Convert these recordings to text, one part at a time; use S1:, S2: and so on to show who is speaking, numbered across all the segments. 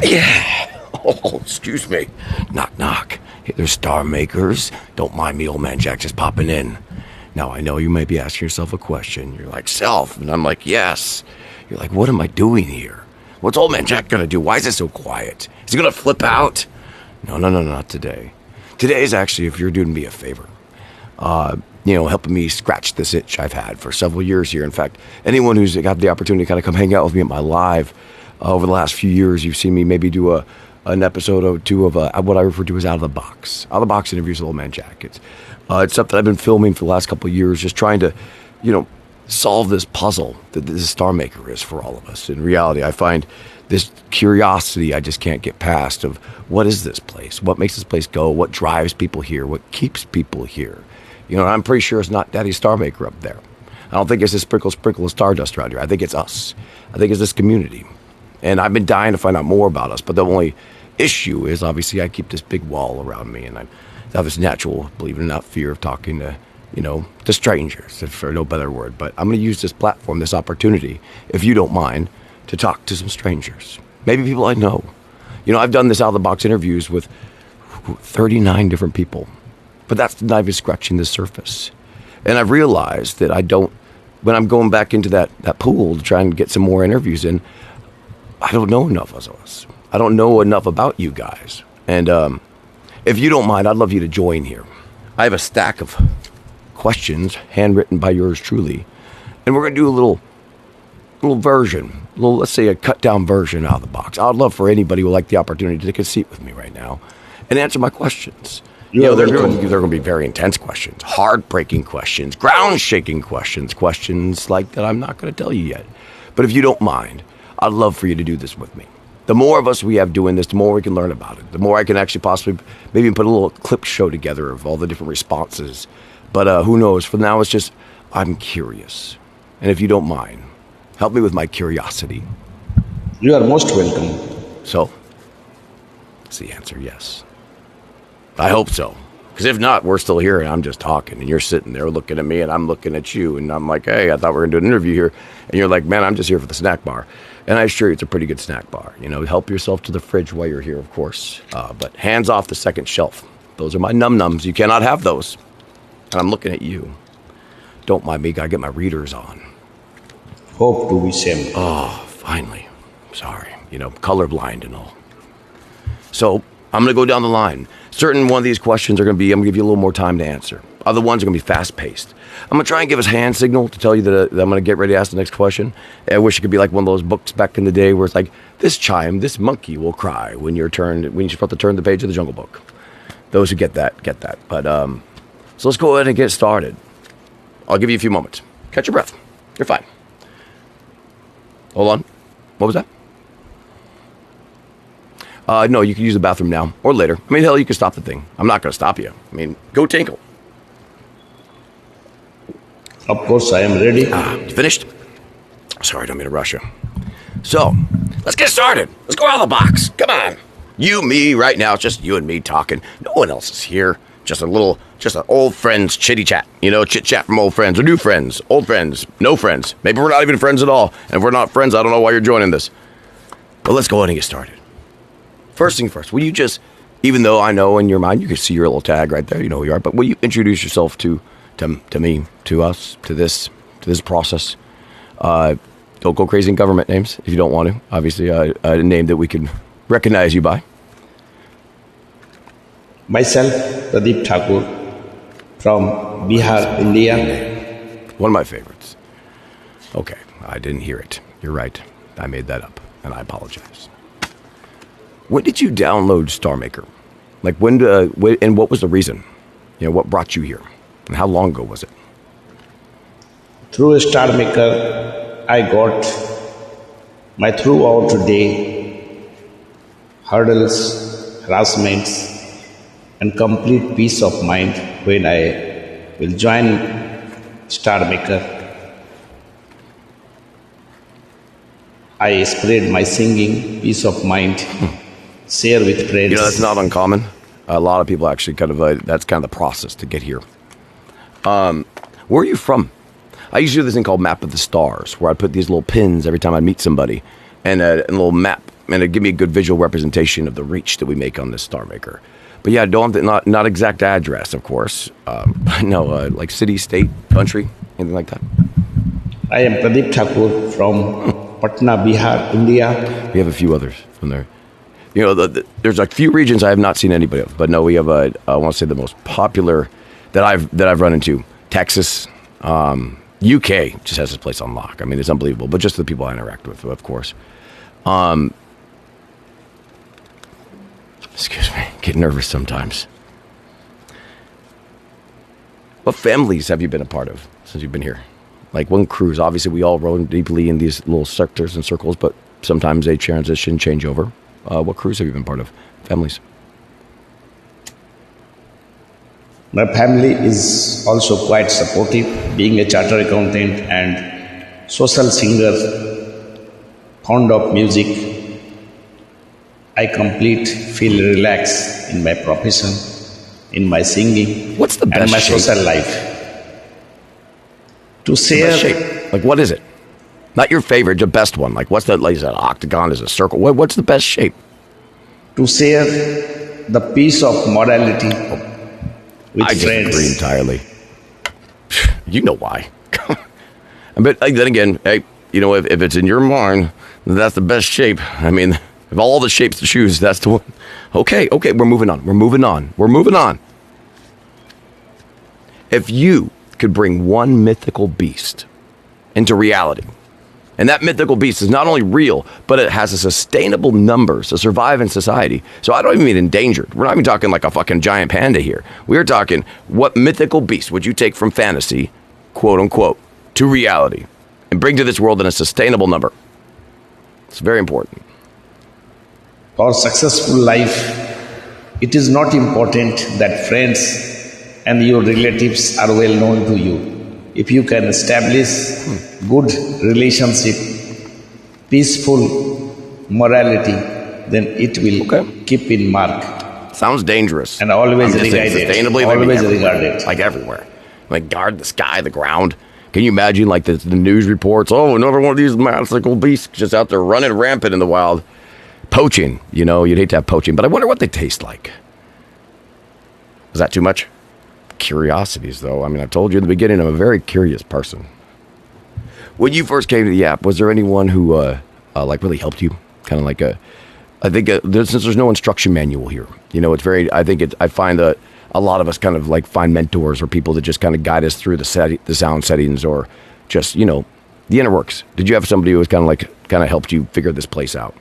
S1: Yeah. Oh, excuse me. Knock, knock. Hey, there's star makers. Don't mind me, old man Jack, just popping in. Now, I know you may be asking yourself a question. You're like, self. And I'm like, yes. You're like, what am I doing here? What's old man Jack going to do? Why is it so quiet? Is he going to flip out? No, not today. Today is actually, if you're doing me a favor, helping me scratch this itch I've had for several years here. In fact, anyone who's got the opportunity to kind of come hang out with me at my live over the last few years, you've seen me maybe do an episode or two of what I refer to as out of the box interviews with old man Jack. It's something I've been filming for the last couple of years, just trying to, solve this puzzle that this Star Maker is for all of us. In reality, I find this curiosity I just can't get past of what is this place? What makes this place go? What drives people here? What keeps people here? I'm pretty sure it's not Daddy Star Maker up there. I don't think it's a sprinkle of stardust around here. I think it's us. I think it's this community. And I've been dying to find out more about us. But the only issue is, obviously, I keep this big wall around me. And I have this natural, believe it or not, fear of talking to, to strangers, for no better word. But I'm going to use this platform, this opportunity, if you don't mind, to talk to some strangers. Maybe people I know. I've done this out-of-the-box interviews with 39 different people. But that's not even scratching the surface. And I've realized that when I'm going back into that pool to try and get some more interviews in, I don't know enough of us. I don't know enough about you guys. And if you don't mind, I'd love you to join here. I have a stack of questions handwritten by yours truly. And we're going to do a little version, let's say a cut down version out of the box. I'd love for anybody who would like the opportunity to take a seat with me right now and answer my questions. They're going to be very intense questions, heartbreaking questions, ground-shaking questions like that I'm not going to tell you yet. But if you don't mind, I'd love for you to do this with me. The more of us we have doing this, the more we can learn about it. The more I can actually possibly maybe put a little clip show together of all the different responses. But who knows? For now, it's just I'm curious. And if you don't mind, help me with my curiosity.
S2: You are most welcome.
S1: So, is the answer yes? I hope so. Because if not, we're still here and I'm just talking and you're sitting there looking at me and I'm looking at you and I'm like, hey, I thought we were going to do an interview here. And you're like, man, I'm just here for the snack bar. And I assure you it's a pretty good snack bar. Help yourself to the fridge while you're here, of course. But hands off the second shelf. Those are my num-nums. You cannot have those. And I'm looking at you. Don't mind me. Got to get my readers on.
S2: Hope to be same.
S1: Oh, finally. Sorry. Colorblind and all. So I'm going to go down the line. Certain one of these questions I'm going to give you a little more time to answer. Other ones are going to be fast-paced. I'm going to try and give us a hand signal to tell you that I'm going to get ready to ask the next question. I wish it could be like one of those books back in the day where it's like, this monkey will cry when you're about to turn the page of the Jungle Book. Those who get that. But, so let's go ahead and get started. I'll give you a few moments. Catch your breath. You're fine. Hold on. What was that? No, you can use the bathroom now or later. Hell, you can stop the thing. I'm not going to stop you. Go tinkle.
S2: Of course, I am ready.
S1: You finished? Sorry, don't mean to rush you. So, let's get started. Let's go out of the box. Come on. You, me, right now. It's just you and me talking. No one else is here. Just an old friends chitty chat. Chit chat from old friends or new friends. Old friends, no friends. Maybe we're not even friends at all. And if we're not friends, I don't know why you're joining this. But let's go ahead and get started. First thing first, will you just, even though I know in your mind, you can see your little tag right there, you know who you are, but will you introduce yourself to me, to us, to this process? Don't go crazy in government names if you don't want to. Obviously, a name that we can recognize you by.
S2: Myself, Pradip Thakur, from Bihar, India.
S1: One of my favorites. Okay, I didn't hear it. You're right. I made that up, and I apologize. When did you download Star Maker? And what was the reason? What brought you here? And how long ago was it?
S2: Through Star Maker, I got my throughout the day hurdles, harassments, and complete peace of mind when I will join Star Maker. I spread my singing, peace of mind, share with friends.
S1: That's not uncommon. A lot of people actually that's kind of the process to get here. Where are you from? I used to do this thing called Map of the Stars, where I'd put these little pins every time I meet somebody, and a little map and it give me a good visual representation of the reach that we make on this Star Maker. But yeah, not exact address, of course. No, like city, state, country, anything like that.
S2: I am Pradip Thakur from Patna, Bihar, India.
S1: We have a few others from there. You know, there's a few regions I have not seen anybody of, but no, we have I want to say the most popular that I've run into. Texas, UK just has this place on lock. I mean, it's unbelievable. But just the people I interact with, of course. Excuse me, get nervous sometimes. What families have you been a part of since you've been here? Like one cruise, obviously we all roam deeply in these little sectors and circles, but sometimes they transition, change over. What cruise have you been part of? Families?
S2: My family is also quite supportive, being a chartered accountant and social singer, fond of music. I feel relaxed in my profession, in my singing,
S1: what's the best
S2: and my
S1: shape?
S2: social life. To
S1: The best
S2: share,
S1: shape. Like what is it? Not your favorite, the best one. Like what's that? Like is that an octagon? Is it a circle? What's the best shape?
S2: to share the peace of morality with
S1: I
S2: friends.
S1: disagree entirely. You know why. But then again, hey, you know, if it's in your mind, that's the best shape. I mean, of all the shapes to choose, that's the one. Okay, we're moving on. If you could bring one mythical beast into reality, and that mythical beast is not only real, but it has a sustainable numbers to survive in society. So I don't even mean endangered. We're not even talking like a fucking giant panda here. We're talking, what mythical beast would you take from fantasy, quote unquote, to reality and bring to this world in a sustainable number? It's very important.
S2: For successful life, it is not important that friends and your relatives are well known to you. If you can establish good relationship, peaceful morality, then it will keep in mark.
S1: Sounds dangerous.
S2: And always
S1: I'm just saying
S2: regarded.
S1: sustainably,
S2: Always
S1: everywhere.
S2: regarded.
S1: Like everywhere. Like guard the sky, the ground. Can you imagine like the news reports? Oh, another one of these mythical beasts just out there running rampant in the wild. Poaching, you know, you'd hate to have poaching, but I wonder what they taste like. Is that too much? Curiosities, though. I mean, I've told you in the beginning, I'm a very curious person. When you first came to the app, was there anyone who, like, really helped you? Kind of like I think since there's no instruction manual here, you know, it's very, I find that a lot of us kind of like find mentors or people that just kind of guide us through the sound settings or just, you know, the inner works. Did you have somebody who was kind of helped you figure this place out?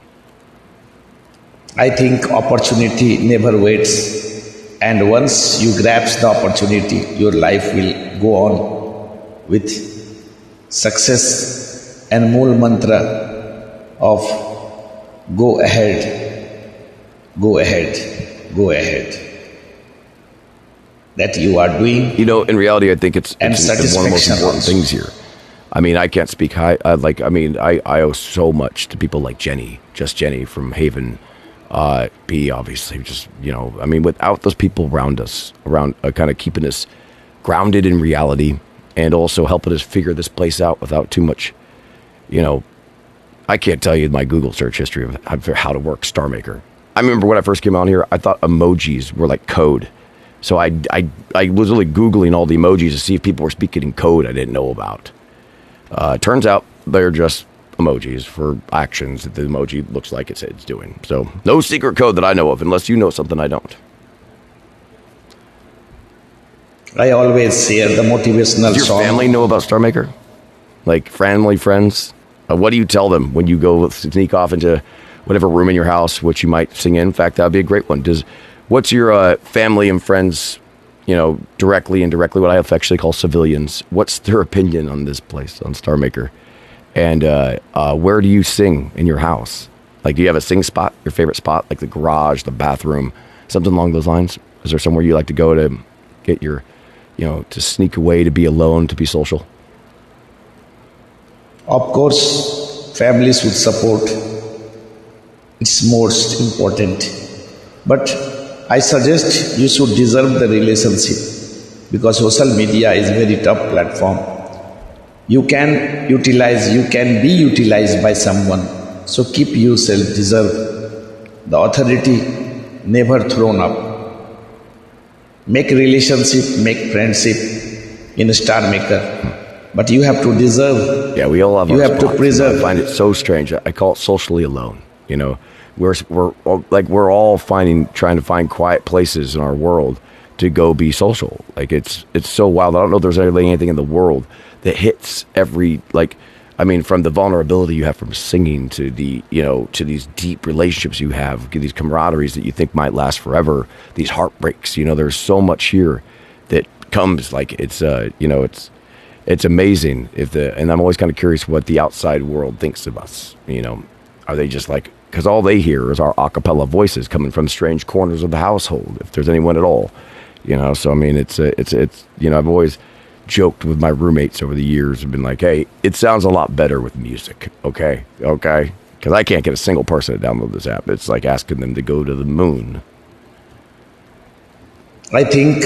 S2: I think opportunity never waits. And once you grasp the opportunity, your life will go on with success and mool mantra of go ahead, go ahead, go ahead. That you are doing.
S1: You know, in reality, I think it's one of the most
S2: satisfaction
S1: important
S2: also.
S1: things here. I mean, I can't speak high. I owe so much to people like Jenny from Haven. B, obviously, just, you know, I mean, without those people around us, kind of keeping us grounded in reality and also helping us figure this place out without too much, you know, I can't tell you my Google search history of how to work Star Maker. I remember when I first came out here, I thought emojis were like code. So I was really Googling all the emojis to see if people were speaking in code I didn't know about. Turns out they're just emojis for actions that the emoji looks like it's doing. So no secret code that I know of, unless you know something I don't.
S2: I always share the motivational
S1: Does your
S2: song.
S1: family know about Star Maker? Like family, friends? What do you tell them when you go sneak off into whatever room in your house, which you might sing in? In fact, that would be a great one. What's your family and friends, you know, directly, indirectly, what I affectionately call civilians, what's their opinion on this place, on Star Maker? And where do you sing in your house? Like, do you have a sing spot, your favorite spot, like the garage, the bathroom, something along those lines? Is there somewhere you like to go to get your, you know, to sneak away, to be alone, to be social?
S2: Of course, families with support. It's most important. But I suggest you should deserve the relationship because social media is a very tough platform. You can be utilized by someone. So keep yourself deserve the authority never thrown up. Make relationship, make friendship in a star maker, but you have to deserve.
S1: Yeah, we all have.
S2: You
S1: our
S2: have to
S1: spots.
S2: preserve.
S1: I find it so strange. I call it socially alone. You know, we're all trying to find quiet places in our world to go be social. Like it's so wild. I don't know if there's anything in the world that hits every, like, I mean, from the vulnerability you have from singing to the, you know, to these deep relationships you have, these camaraderies that you think might last forever, these heartbreaks. You know, there's so much here that comes. Like it's you know, it's amazing and I'm always kind of curious what the outside world thinks of us. You know, are they just like, because all they hear is our a cappella voices coming from strange corners of the household, if there's anyone at all. You know, so I mean, it's you know, I've always joked with my roommates over the years and been like, hey, it sounds a lot better with music. Okay, because I can't get a single person to download this app. It's like asking them to go to the moon.
S2: I think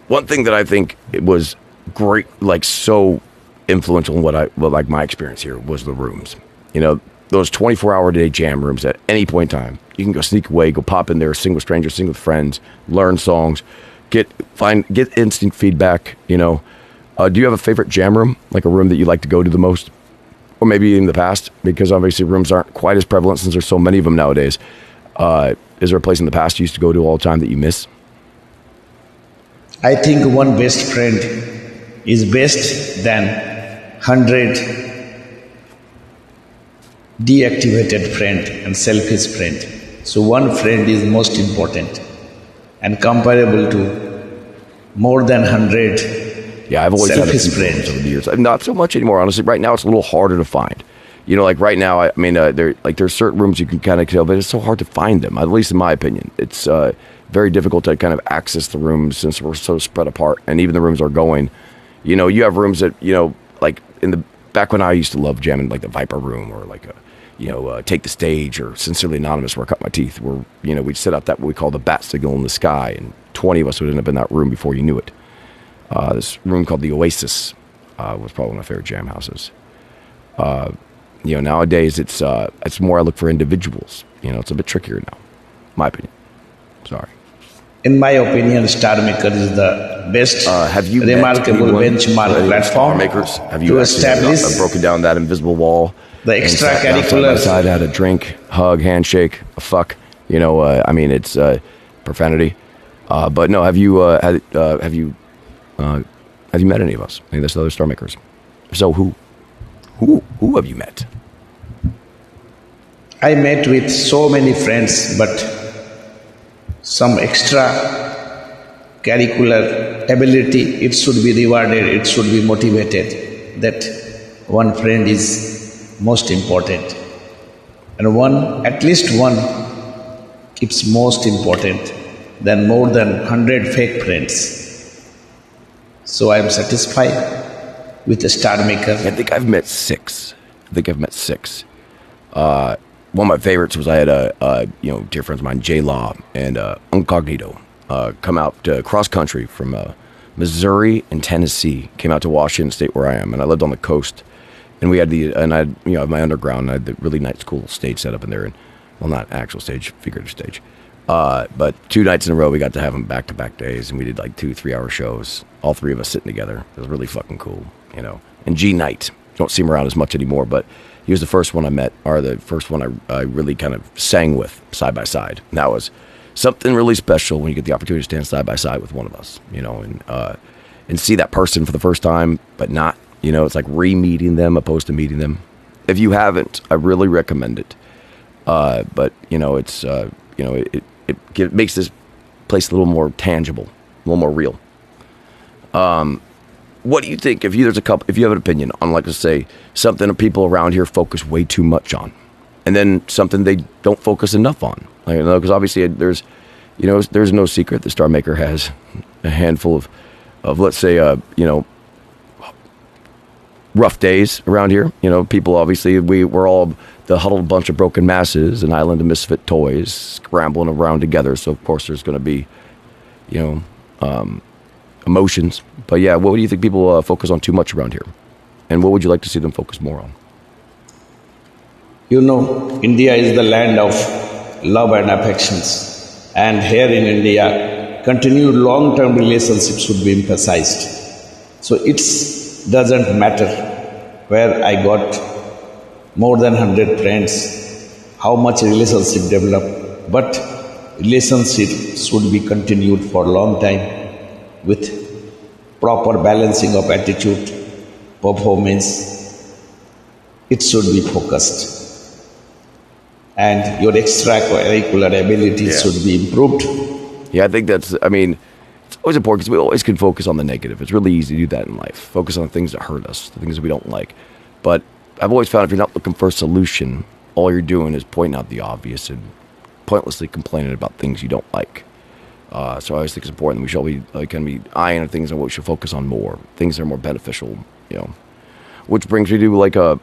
S1: one thing that I think it was great, like so influential in like my experience here was the rooms. You know, those 24-hour-a-day jam rooms at any point in time. You can go sneak away, go pop in there, sing with strangers, sing with friends, learn songs, get instant feedback. You know, do you have a favorite jam room, like a room that you like to go to the most, or maybe in the past? Because obviously rooms aren't quite as prevalent since there's so many of them nowadays. Is there a place in the past you used to go to all the time that you miss?
S2: I think one best friend is best than 100 deactivated friend and selfish friend. So one friend is most important and comparable to more than 100
S1: Yeah, I've always had a few
S2: selfish
S1: friends
S2: friend.
S1: over the years. Not so much anymore, honestly. Right now, it's a little harder to find. You know, like right now, I mean, there's certain rooms you can kind of tell, but it's so hard to find them. At least in my opinion, it's very difficult to kind of access the rooms since we're so spread apart, and even the rooms are going. You know, you have rooms that, you know, like back when I used to love jamming, like the Viper Room or like Take the Stage or Sincerely Anonymous, where I cut my teeth, where, you know, we'd set up that what we call the bat signal in the sky, and 20 of us would end up in that room before you knew it. This room called the Oasis was probably one of my favorite jam houses. You know, nowadays it's more I look for individuals. You know, it's a bit trickier now, my opinion. Sorry.
S2: In my opinion, Star Maker is the best,
S1: Have you
S2: remarkable benchmark platform
S1: makers? Have you
S2: to
S1: actually
S2: establish
S1: broken down that invisible wall?
S2: the
S1: and sat down
S2: extracurricular.
S1: side by side, had a drink, hug, handshake, a fuck. You know, I mean, it's profanity. But no, have you met any of us? Any of the other star makers? So who have you met?
S2: I met with so many friends, but some extra curricular ability, it should be rewarded, it should be motivated. That one friend is most important. And at least one keeps most important than more than 100 fake friends. So I am satisfied with a Star Maker.
S1: I think I've met six. One of my favorites was I had a dear friends of mine, J Law and Incognito, come out cross country from Missouri and Tennessee. Came out to Washington State where I am, and I lived on the coast. And we had my underground. I had the really nice, cool stage set up in there, and well, not actual stage, figurative stage. But 2 nights in a row, we got to have them back-to-back days, and we did like 2-3 hour shows. All 3 of us sitting together. It was really fucking cool, you know. And G Knight, don't see him around as much anymore, but he was the first one I met, or the first one I really kind of sang with side by side. And that was something really special when you get the opportunity to stand side by side with one of us, you know, and see that person for the first time, but not, you know, it's like re-meeting them opposed to meeting them. If you haven't, I really recommend it. But you know, it's it makes this place a little more tangible, a little more real. What do you think if you have an opinion on, like, let's say, something that people around here focus way too much on, and then something they don't focus enough on? Like, you know, because obviously there's no secret the Star Maker has a handful of let's say, rough days around here. You know, people obviously we're all the huddled bunch of broken masses, an island of misfit toys scrambling around together. So of course there's going to be, you know, emotions. But yeah, what do you think people focus on too much around here? And what would you like to see them focus more on?
S2: You know, India is the land of love and affections. And here in India, continued long term relationships should be emphasized. So it doesn't matter where I got more than 100 friends, how much relationship develop, but relationship should be continued for a long time with proper balancing of attitude, performance. It should be focused. And your extracurricular abilities should be improved.
S1: Yeah, I think that's, I mean, it's always important because we always can focus on the negative. It's really easy to do that in life. Focus on the things that hurt us, the things that we don't like. But I've always found if you're not looking for a solution, all you're doing is pointing out the obvious and pointlessly complaining about things you don't like. So I always think it's important that we should all be, kind of be eyeing on things and what we should focus on more, things that are more beneficial, you know. Which brings me to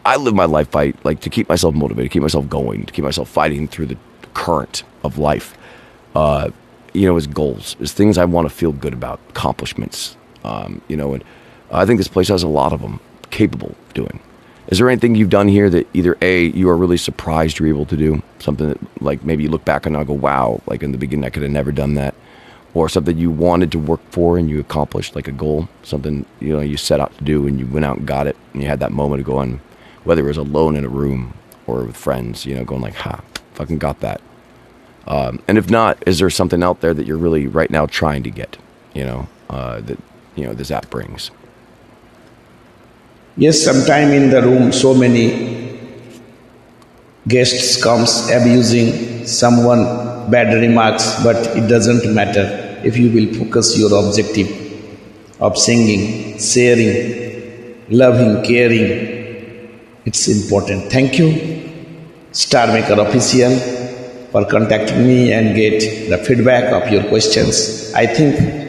S1: I live my life by to keep myself motivated, keep myself going, to keep myself fighting through the current of life. As goals, as things I want to feel good about, accomplishments. And I think this place has a lot of them capable of doing. Is there anything you've done here that either A, you are really surprised you're able to do, something that maybe you look back on and go, wow, in the beginning I could have never done that, or something you wanted to work for and you accomplished, like a goal, something you set out to do and you went out and got it, and you had that moment of going, whether it was alone in a room or with friends, going fucking got that. And if not, is there something out there that you're really right now trying to get, this app brings?
S2: Yes, sometime in the room so many guests comes abusing someone bad remarks, but it doesn't matter if you will focus your objective of singing, sharing, loving, caring. It's important. Thank you, Star Maker Official, for contacting me and get the feedback of your questions. I think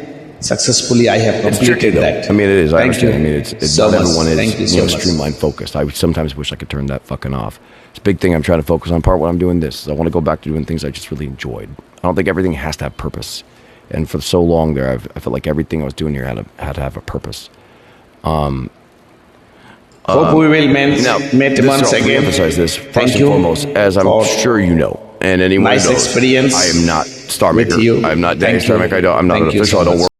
S2: successfully I have completed that.
S1: I mean, it is.
S2: Thank
S1: I understand.
S2: you.
S1: I mean, it's
S2: So
S1: not
S2: much.
S1: everyone is
S2: Thank you so much.
S1: streamline focused. I would sometimes wish I could turn that fucking off. It's a big thing I'm trying to focus on. Part what I'm doing this. I want to go back to doing things I just really enjoyed. I don't think everything has to have purpose. And for so long there, I felt like everything I was doing here had to have a purpose.
S2: Hope we will meet once again.
S1: Emphasize this
S2: Thank
S1: first and
S2: you
S1: foremost, as I'm
S2: for
S1: sure you know, and anyone
S2: nice
S1: knows.
S2: experience
S1: I am not Star
S2: with
S1: Maker.
S2: you.
S1: I'm not
S2: Thank
S1: Star
S2: you.
S1: Maker. I'm not
S2: Thank
S1: an
S2: you
S1: official.
S2: so
S1: I don't
S2: much.
S1: work.